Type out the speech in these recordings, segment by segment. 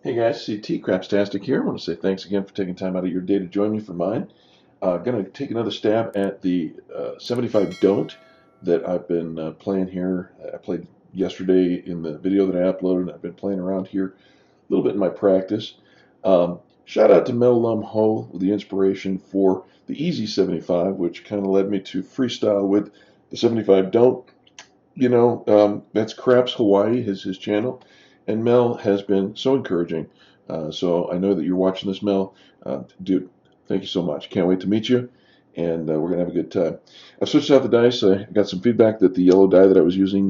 Hey guys, CT Crapstastic here. I want to say thanks again for taking time out of your day to join me for mine. Going to take another stab at the 75 Don't that I've been playing here. I played yesterday in the video that I uploaded, and I've been playing around here a little bit in my practice. Shout out to Mel Lum Ho with the inspiration for the Easy 75, which kind of led me to freestyle with the 75 Don't. That's Craps Hawaii, his channel, and Mel has been so encouraging. So I know that you're watching this, Mel. Dude, thank you so much. Can't wait to meet you, and we're gonna have a good time. I switched out the dice. I got some feedback that the yellow die that I was using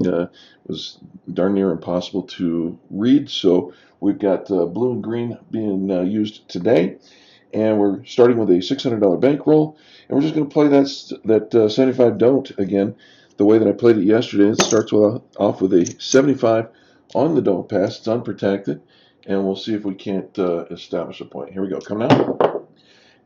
was darn near impossible to read. So we've got blue and green being used today, and we're starting with a $600 bankroll, and we're just going to play that 75 Don't again the way that I played it yesterday. It starts off with a 75 on the Don't pass. It's unprotected, and we'll see if we can't establish a point. Here we go. Coming out,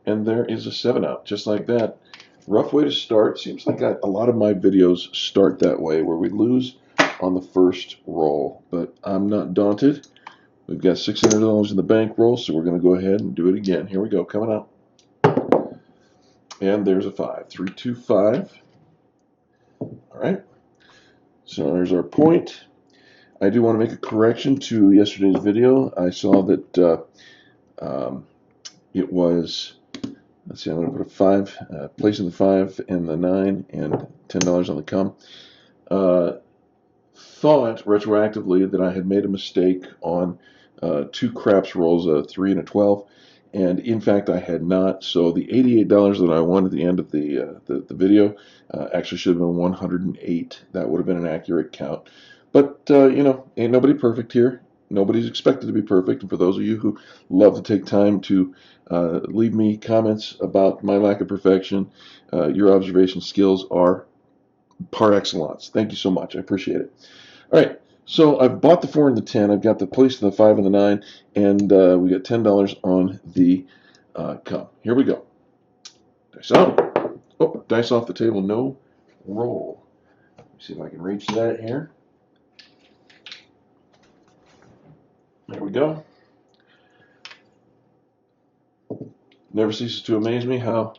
and there is a 7 out, just like that. Rough way to start. Seems like a lot of my videos start that way, where we lose on the first roll, but I'm not daunted. We've got $600 in the bankroll, so we're going to go ahead and do it again. Here we go, coming out. And there's a 5. 3, 2, 5. All right. So there's our point. I do want to make a correction to yesterday's video. I saw that it was, let's see, I'm going to put a 5, placing the 5 and the 9 and $10 on the come. Thought retroactively that I had made a mistake on 2 craps rolls, a 3 and a 12. And in fact, I had not. So the $88 that I won at the end of the video actually should have been 108. That would have been an accurate count. But ain't nobody perfect here. Nobody's expected to be perfect. And for those of you who love to take time to leave me comments about my lack of perfection, your observation skills are par excellence. Thank you so much. I appreciate it. All right. So I've bought the 4 and the 10. I've got the place and the 5 and the 9, and we got $10 on the come. Here we go. Dice out. Oh, dice off the table. No roll. Let me see if I can reach that here. There we go. Never ceases to amaze me how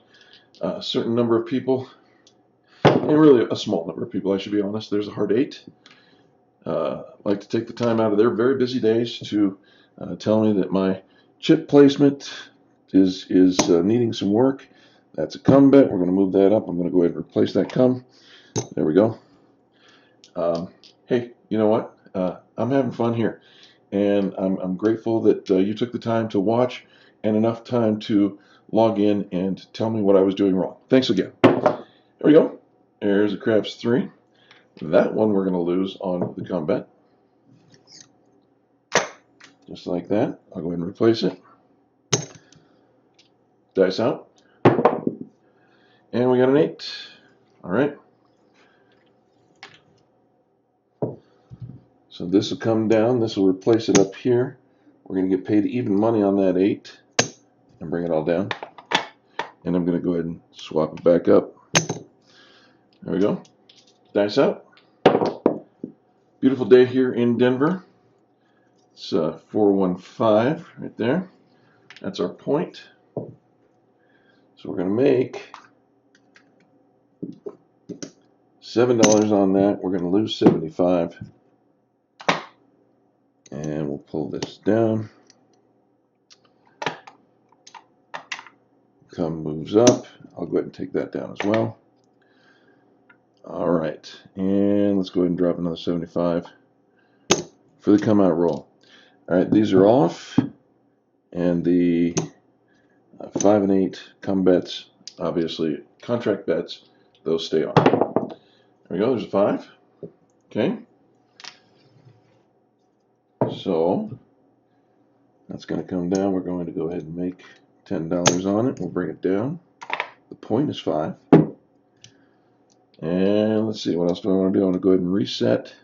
a certain number of people, and really a small number of people, I should be honest, there's a hard 8, like to take the time out of their very busy days to tell me that my chip placement is needing some work. That's a come bet. We're going to move that up. I'm going to go ahead and replace that come. There we go. Hey, you know what? I'm having fun here, and I'm grateful that you took the time to watch and enough time to log in and tell me what I was doing wrong. Thanks again. There we go. There's a craps 3. That one we're going to lose on the come bet. Just like that. I'll go ahead and replace it. Dice out. And we got an 8. All right. So this will come down. This will replace it up here. We're going to get paid even money on that 8 and bring it all down. And I'm going to go ahead and swap it back up. There we go. Dice out. Beautiful day here in Denver. It's 415 right there. That's our point. So we're going to make $7 on that. We're going to lose 75. And we'll pull this down. Come moves up. I'll go ahead and take that down as well. All right. And let's go ahead and drop another 75 for the come out roll. All right. These are off. And the 5 and 8 come bets, obviously contract bets, those stay on. There we go. There's a 5. Okay. So that's going to come down. We're going to go ahead and make $10 on it. We'll bring it down. The point is 5. And let's see, what else do I want to do? I want to go ahead and reset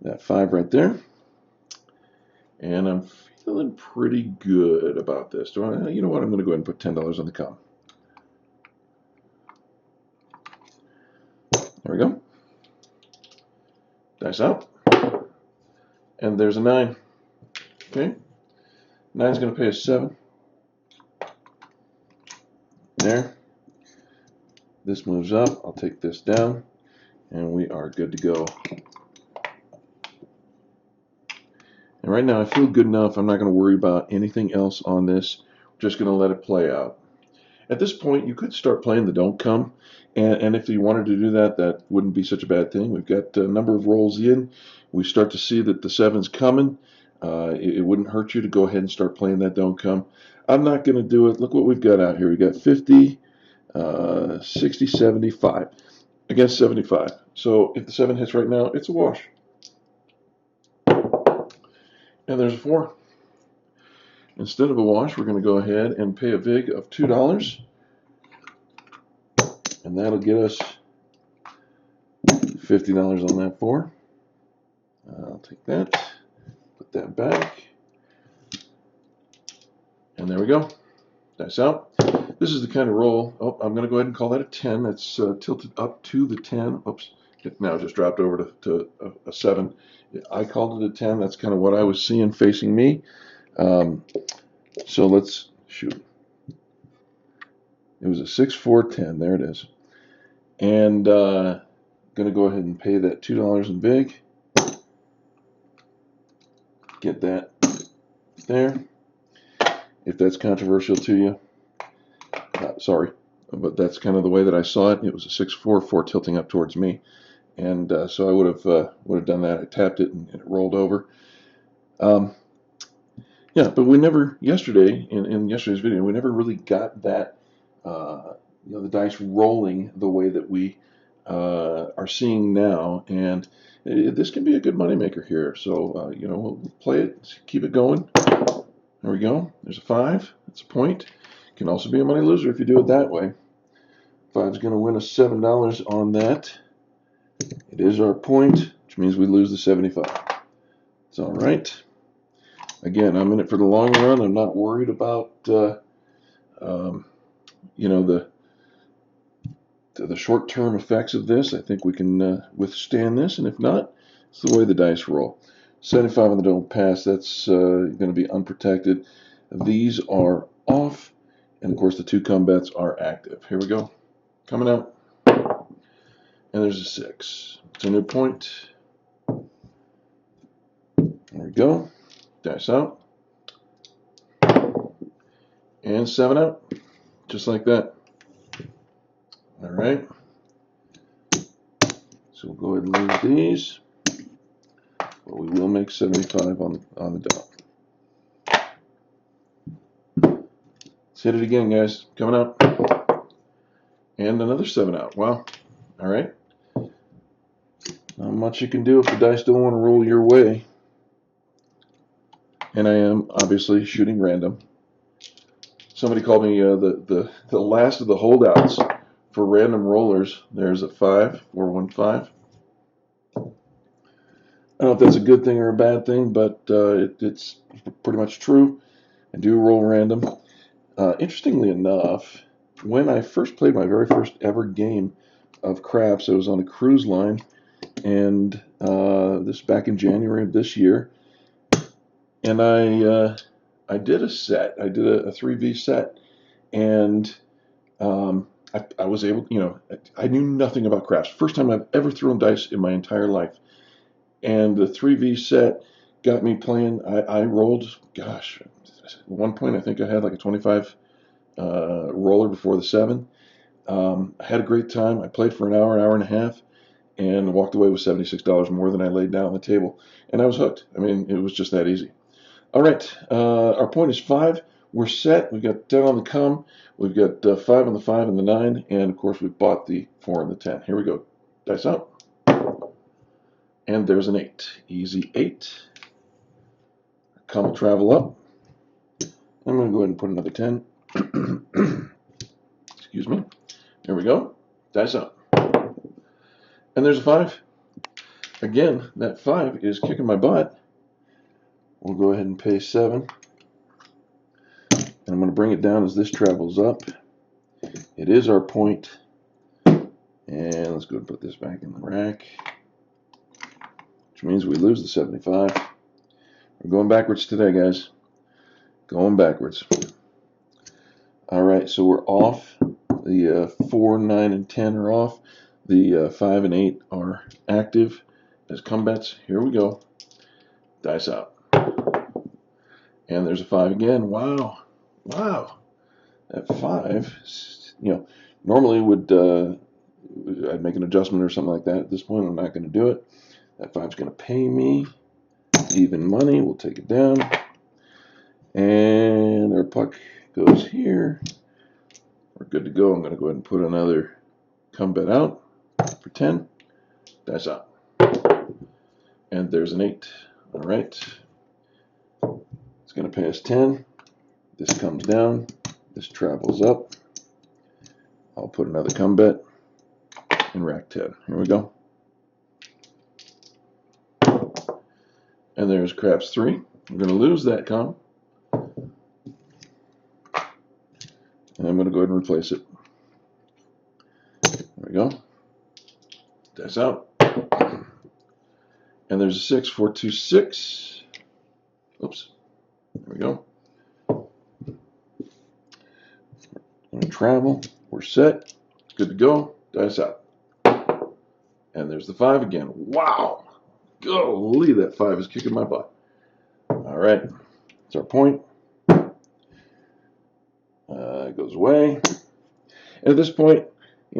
that 5 right there. And I'm feeling pretty good about this. You know what? I'm going to go ahead and put $10 on the come. There we go. Dice out. And there's a 9. Okay. 9's going to pay us 7. There. This moves up. I'll take this down, and we are good to go. And right now I feel good enough. I'm not going to worry about anything else on this. We're just going to let it play out. At this point, you could start playing the don't come. And if you wanted to do that, that wouldn't be such a bad thing. We've got a number of rolls in. We start to see that the 7's coming. It wouldn't hurt you to go ahead and start playing that don't come. I'm not going to do it. Look what we've got out here. We've got 50, 60, 75 against 75. So if the 7 hits right now, it's a wash. And there's a 4. Instead of a wash, we're going to go ahead and pay a vig of $2. And that'll get us $50 on that 4. I'll take that, put that back, and there we go. Dice out. This is the kind of roll. Oh, I'm going to go ahead and call that a 10. That's tilted up to the 10. Oops, it now just dropped over to a 7. I called it a 10. That's kind of what I was seeing facing me. So let's shoot. It was a 6, 4, 10. There it is. And going to go ahead and pay that $2 in vig. Get that there. If that's controversial to you, sorry, but that's kind of the way that I saw it. It was a 6, 4, 4 tilting up towards me, and so I would have done that. I tapped it and it rolled over. Yeah, but we never yesterday in yesterday's video we never really got that the dice rolling the way that we are seeing now, and this can be a good moneymaker here. So we'll play it, keep it going. There we go. There's a 5. That's a point. Can also be a money loser if you do it that way. 5's going to win us $7 on that. It is our point, which means we lose the 75. It's all right. Again, I'm in it for the long run. I'm not worried about the short-term effects of this. I think we can withstand this, and if not, it's the way the dice roll. 75 on the don't pass. That's going to be unprotected. These are off, and of course the 2 come bets are active. Here we go. Coming out, and there's a 6. It's a new point. There we go. Dice out, and 7 out, just like that. All right. So we'll go ahead and lose these. But we will make 75 on the dot. Let's hit it again, guys. Coming out. And another 7 out. Wow. All right. Not much you can do if the dice don't want to roll your way. And I am obviously shooting random. Somebody called me the last of the holdouts for random rollers. There's a 5, 4, 1, 5. I don't know if that's a good thing or a bad thing, but it's pretty much true. I do roll random. Interestingly enough, when I first played my very first ever game of craps, I was on a cruise line, and this back in January of this year, and I did a set. I did a 3V set, and I was able, I knew nothing about craps. First time I've ever thrown dice in my entire life. And the 3V set got me playing. I rolled, gosh, at one point I think I had like a 25 roller before the 7. I had a great time. I played for an hour and a half, and walked away with $76 more than I laid down on the table. And I was hooked. I mean, it was just that easy. All right, our point is 5. We're set. We've got 10 on the come. We've got 5 on the 5 and the 9. And, of course, we've bought the 4 and the 10. Here we go. Dice out. And there's an 8. Easy 8. Come will travel up. I'm going to go ahead and put another 10. Excuse me. There we go. Dice up. And there's a 5. Again, that 5 is kicking my butt. We'll go ahead and pay 7. And I'm going to bring it down as this travels up. It is our point. And let's go and put this back in the rack, which means we lose the 75. We're going backwards today, guys. Going backwards. All right, so we're off. The 4, 9, and 10 are off. The 5 and 8 are active as come bets. Here we go. Dice out. And there's a 5 again. Wow. Wow. That 5, normally I'd make an adjustment or something like that. At this point, I'm not going to do it. That 5's going to pay me even money. We'll take it down. And our puck goes here. We're good to go. I'm going to go ahead and put another come bet out for 10. That's out. And there's an 8. All right. It's going to pay us 10. This comes down. This travels up. I'll put another come bet and rack 10. Here we go. And there's craps 3. I'm going to lose that come. And I'm going to go ahead and replace it. There we go. That's out. And there's a 6, 4, 2, 6. Oops. There we go. Going to travel. We're set. Good to go. Dice out. And there's the 5 again. Wow. Golly, that 5 is kicking my butt. All right. That's our point. It goes away. And at this point,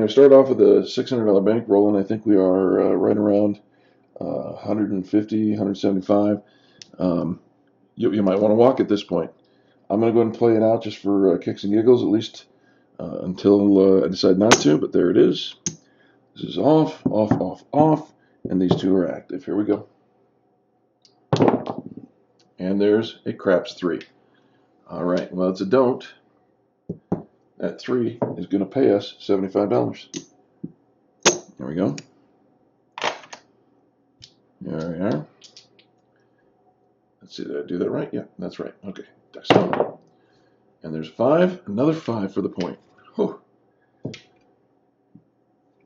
start off with a $600 bankroll, and I think we are right around 150, 175. You might want to walk at this point. I'm going to go ahead and play it out just for kicks and giggles, at least until I decide not to, but there it is. This is off, off, off, off, and these 2 are active. Here we go. And there's a craps 3. All right, well, it's a don't. That 3 is going to pay us $75. There we go. There we are. Let's see, did I do that right? Yeah, that's right. Okay, dice out. And there's 5, another 5 for the point. Whew.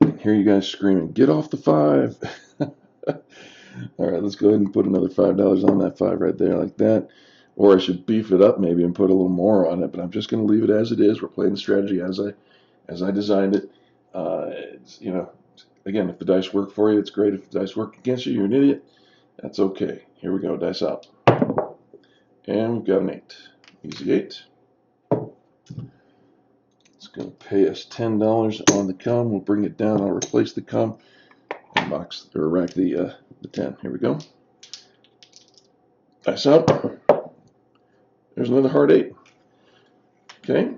I can hear you guys screaming, get off the 5. All right, let's go ahead and put another $5 on that 5 right there like that. Or I should beef it up maybe and put a little more on it, but I'm just going to leave it as it is. We're playing the strategy as I designed it. Again, if the dice work for you, it's great. If the dice work against you, you're an idiot. That's okay. Here we go, dice out. And we've got an 8. Easy 8. It's going to pay us $10 on the cum. We'll bring it down. I'll replace the cum and rack the 10. Here we go. Dice out. There's another hard 8. Okay.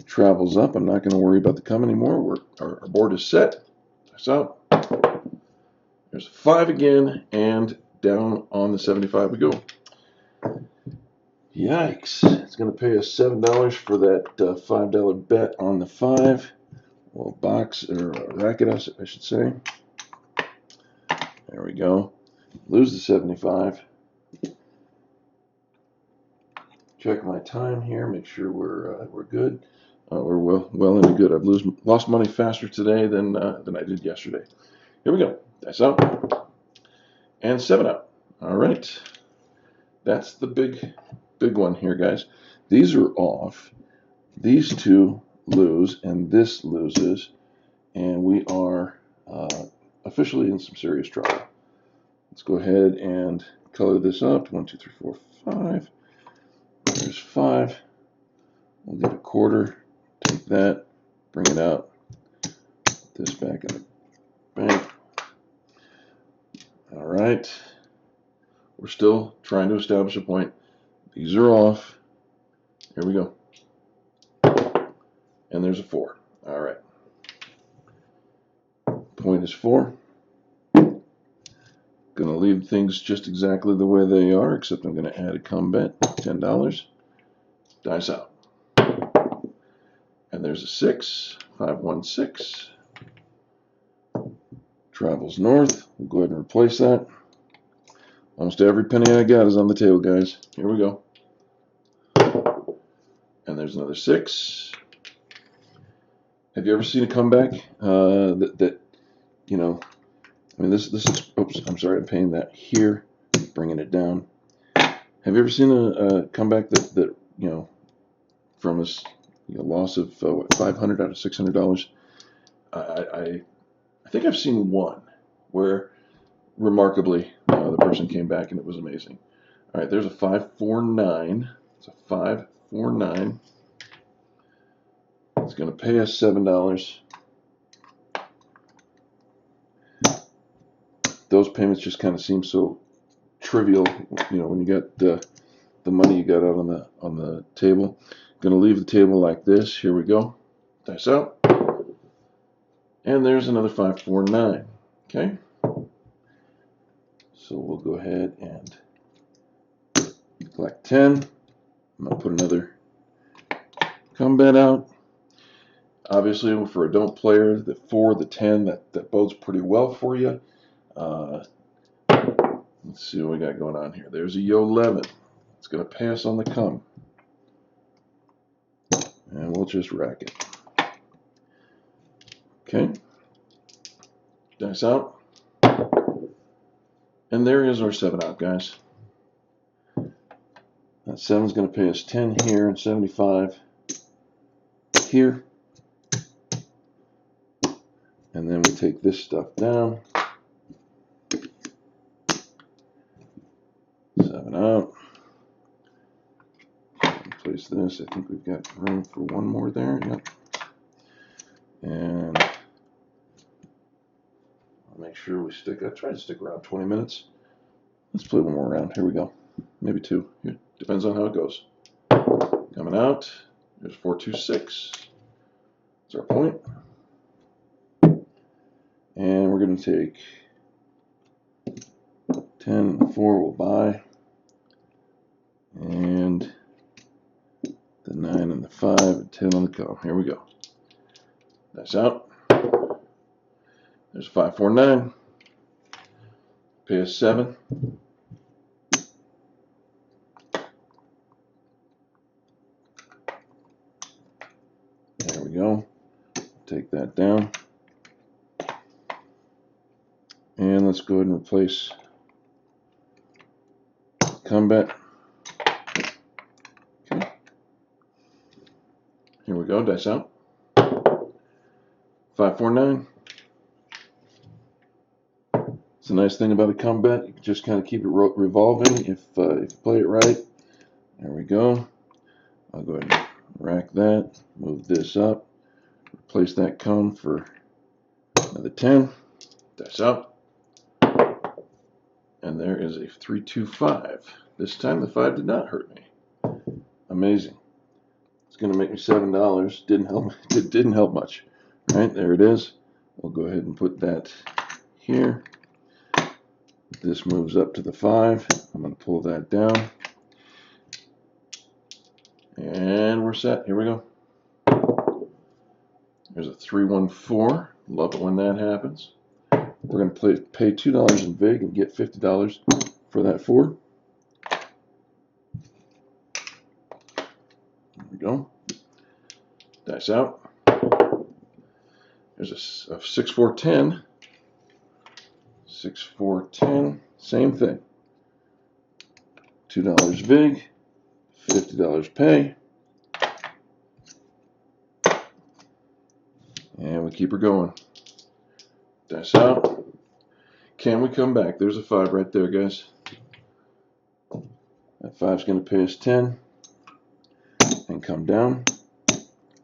Travels up. I'm not going to worry about the cum anymore. Our board is set. Dice out. There's a 5 again, and down on the 75 we go. Yikes. It's going to pay us $7 for that $5 bet on the 5. Well, rack it us, I should say. There we go. Lose the 75. Check my time here, make sure we're good. We're well into good. I've lost money faster today than I did yesterday. Here we go. Dice out. And 7 out. All right. That's the big one here, guys. These are off. These 2 lose, and this loses. And we are officially in some serious trouble. Let's go ahead and color this up. 1, 2, 3, 4, 5. There's 5. We'll get a quarter. Take that. Bring it out. Put this back in the bank. All right. We're still trying to establish a point. These are off. Here we go. And there's a 4. All right. Point is 4. Going to leave things just exactly the way they are, except I'm going to add a cum bet, $10. Dice out. And there's a 6, 5, 1, 6. Travels north. We'll go ahead and replace that. Almost every penny I got is on the table, guys. Here we go. And there's another 6. Have you ever seen a comeback this is, oops, I'm sorry, I'm paying that here. bringing it down. Have you ever seen a comeback that from a loss of $500 out of $600? I think I've seen one where remarkably the person came back and it was amazing. All right, there's a 549. It's a 549. It's going to pay us $7. Those payments just kind of seem so trivial, when you got the money you got out on the table. Going to leave the table like this. Here we go. Dice out. And there's another 549. Okay. So we'll go ahead and collect 10. I'm going to put another combat out. Obviously, for a don't player, the 4, the 10, that bodes pretty well for you. Let's see what we got going on here. There's a Yo 11. It's going to pass on the come. And we'll just rack it. Okay. Dice out. And there is our 7 out, guys. That 7 is going to pay us 10 here and 75 here. And then we take this stuff down. 7 out. Place this. I think we've got room for one more there. Yep. And I'll make sure we I try to stick around 20 minutes. Let's play one more round. Here we go. Maybe 2. It depends on how it goes. Coming out. There's 426. That's our point. And we're going to take 10 and 4. We'll buy. And the 9 and the 5 and 10 on the come. Here we go. That's out. There's 549. Pay us 7. There we go. Take that down. And let's go ahead and replace combat. Okay. Here we go. Dice out. 549. It's a nice thing about a combat. You can just kind of keep it revolving if you play it right. There we go. I'll go ahead and rack that. Move this up. Replace that come for another 10. Dice out. And there is a 325. This time the 5 did not hurt me. Amazing. It's going to make me $7. Didn't help much. All right, there it is. We'll go ahead and put that here. This moves up to the 5. I'm going to pull that down. And we're set. Here we go. There's a 314. Love it when that happens. We're going to pay $2 in VIG and get $50 for that 4. There we go. Dice out. There's a 6-4-10. 6-4-10. Same thing. $2 VIG. $50 pay. And we keep her going. Dice out. Can we come back? There's a 5 right there, guys. That 5's going to pay us 10 and come down.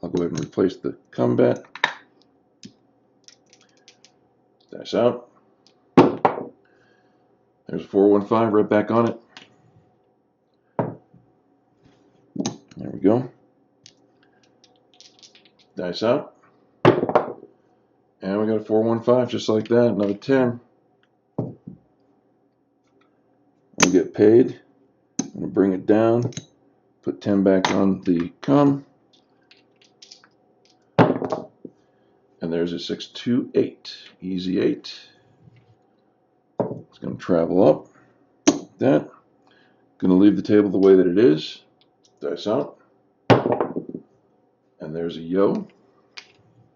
I'll go ahead and replace the combat. Dice out. There's a 415 right back on it. There we go. Dice out. And we got a 415 just like that. Another 10. We'll get paid. I'm going to bring it down. Put 10 back on the come. And there's a 628. Easy 8. It's going to travel up. Like that. Going to leave the table the way that it is. Dice out. And there's a yo.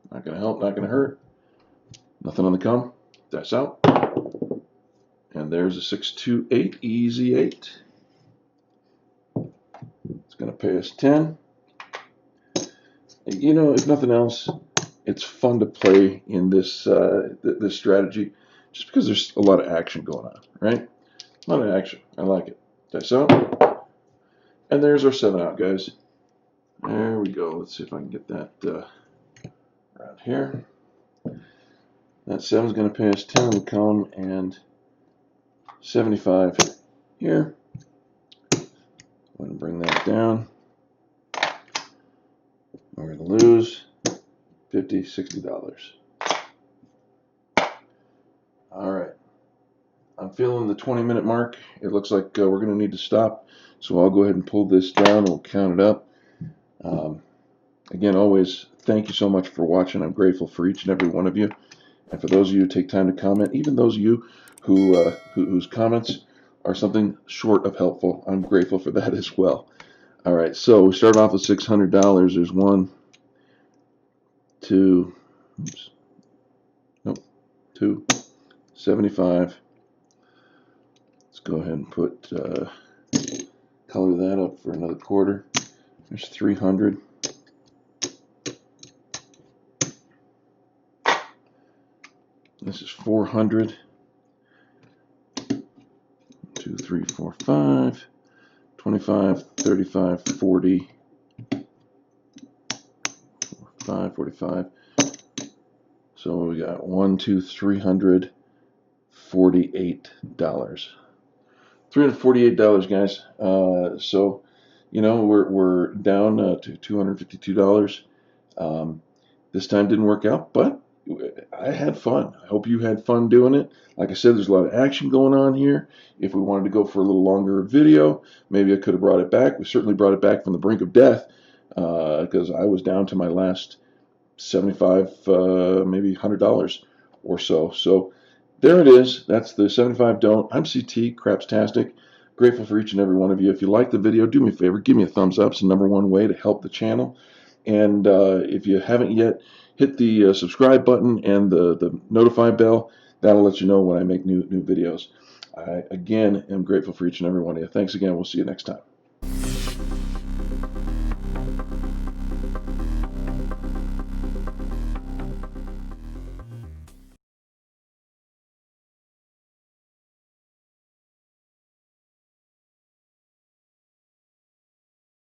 Not going to help, not going to hurt. Nothing on the come. Dice out. And there's a 628 easy 8. It's going to pay us 10. You know, if nothing else, it's fun to play in this this strategy just because there's a lot of action going on, right? A lot of action. I like it. Dice out. And there's our 7 out, guys. There we go. Let's see if I can get that around here. That 7 is going to pay us 10 on the column and 75 here. I'm going to bring that down. We're going to lose $50, $60. All right. I'm feeling the 20-minute mark. It looks like we're going to need to stop. So I'll go ahead and pull this down. We'll count it up. Again, always thank you so much for watching. I'm grateful for each and every one of you. And for those of you who take time to comment, even those of you whose comments are something short of helpful, I'm grateful for that as well. All right, so we start off with $600. There's 1, 2, oops, nope, 2, 75. Let's go ahead and put color that up for another quarter. There's 300. This is 400. 2, 3, 4, 5. 25, 35, 40. 45, 45. So we got $348. $348, guys. So, you know, we're down to $252. This time didn't work out, but I had fun. I hope you had fun doing it. Like I said, there's a lot of action going on here. If we wanted to go for a little longer video, maybe I could have brought it back. We certainly brought it back from the brink of death because I was down to my last $75, maybe $100 or so. So there it is. That's the 75 Don't. I'm CT, Crapstastic. Grateful for each and every one of you. If you like the video, do me a favor, give me a thumbs up. It's the #1 way to help the channel. And if you haven't yet, hit the subscribe button and the notify bell. That'll let you know when I make new videos. I, again, am grateful for each and every one of you. Thanks again. We'll see you next time.